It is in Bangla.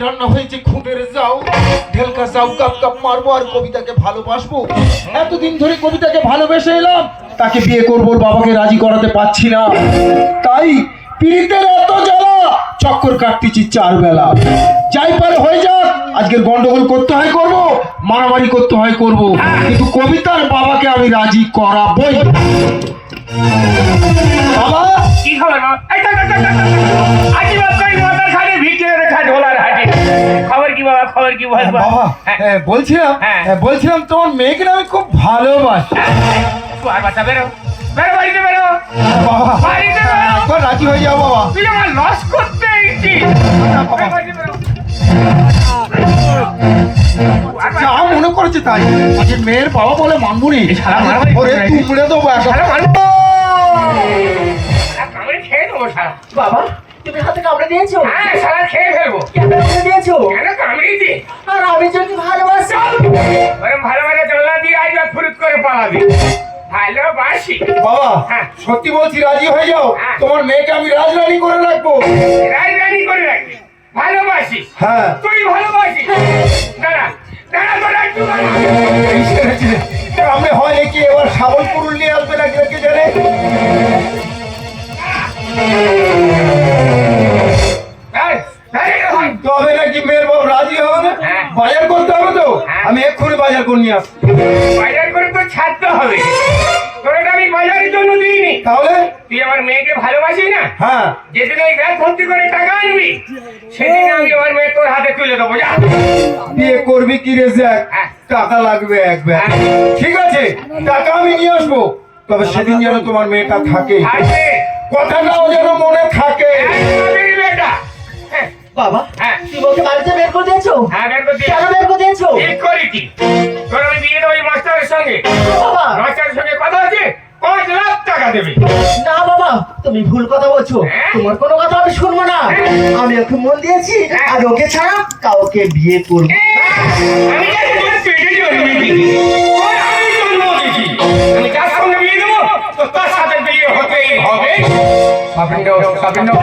রান্না হয়েছে খুদের যাও, ঢেলকা যাও, কাপ কাপ মারবো আর কবিতাকে ভালোবাসবো। এতদিন ধরে কবিতাকে ভালোবেসে এলাম, তাকে বিয়ে করবো, বাবাকে রাজি করাতে পারছি না। তাই পীড়িতের এত জ্বালা, চক্কর কাটতেছি 4 বেলা। যাই পারে হয়ে যাক, আজকের গন্ডগোল করতে হয় করব, মারামারি করতে হয় করব, কিন্তু কবিতার বাবাকে আমি রাজি করাবই। বাবা কি খবর বাবা? আজি বাবা মাথার খালি ভিটে রেখা ঢোলার হাটে। খবর কি বাবা, খবর কি বল বাবা, বলছিলাম তোমার মেয়েকে না আমি খুব ভালোবাসি। আর বাচ্চা বেরো, বেরো বাড়িতে বেরো, বাবা বাড়িতে বেরো, একবার রাজি হয়ে যাও বাবা। তুই আমার লস করতে এসেছি। যা মনে করেছে তাই, আজকে মেয়ের বাবা বলে মানবুনি, শালা মারামারি ওরে তুমড়ে দেবো এখন। কামড়ে খেয়ে দেবো শালা। বাবা তুমি হাতে কামড়ে দিয়েছো? হ্যাঁ শালা খেয়ে ফেলবো। কেন কামড়ে দিয়েছো? কেন কামড়িয়েছি? আর আমি যদি ভালোবাসি? ওরম ভালোভাবে চলনা দিয়ে আইবা ফুরুত করে পালাবি। ভালোবাসি বাবা হ্যাঁ। সত্যি বলছি, রাজি হয়ে যাও, হ্যাঁ। তোমার মেয়েকে আমি রাজরানী করে রাখবো। রাজরানি করে রাখবি। ভালোবাসিস? হ্যাঁ। তুই ভালোবাসিস? দাঁড়া দাঁড়া দাঁড়া একটু দাঁড়া। এই সেরেছে, আমি হয় নাকি এবার শাবল পুরুল নিয়ে আসবে না, কে জানে। এই, এই, এই, তবে নাকি মেয়ের বাবা রাজি হবে না? হ্যাঁ। বাজার করতে হবে তো, হ্যাঁ। আমি এক্ষুনি বাজার করে নিয়ে আসবো। বাজার করে তো ছাড়তে হবে। তোরা তো আমি বাজারের জন্য দিইনি। তাহলে তুই আমার মেয়েকে ভালোবাসিস না? হ্যাঁ, যেদিন এই ব্যাগ ভর্তি করে টাকা আনবি, সেদিন আমি আমার মেয়ে তোর হাতে তুলে দেবো। যা। বিয়ে করবি কি রে জ্যাক? হ্যাঁ। টাকা লাগবে এক ব্যাগ। ঠিক আছে, টাকা আমি নিয়ে আসবো, তবে সেদিন যেন তোমার মেয়েটা থাকে, থাকবে। কথাটাও যেন মনে থাকে। একদমই বেটা। হ্যাঁ, বাবা হ্যাঁ, তুমি ওকে বাড়িতে বের করে দিয়েছো? হ্যাঁ, বের করে দিয়েছি। কেন বের করে দিয়েছো? ঠিক করেছি। তোর আমি বিয়ে দেবো এই মাস্টারের সঙ্গে। বাবা মাস্টারের সঙ্গে কথা আছে, 5 লাখ টাকা দেবে। না বাবা, তুমি ভুল কথা বলছো। হ্যাঁ? তোমার কোনো কথা আমি শুনবো না। আমি ওকে মন দিয়েছি, আর ওকে ছাড়া কাউকে বিয়ে করবো না। আমি জানি তোর পেটে জন্মেছি। তোর আমি জন্ম দিয়েছি। আমি যার সঙ্গে বিয়ে দেবো, তো তার সাথে বিয়ে হতেই হবে। সাবিন দাও, সাবিন দাও।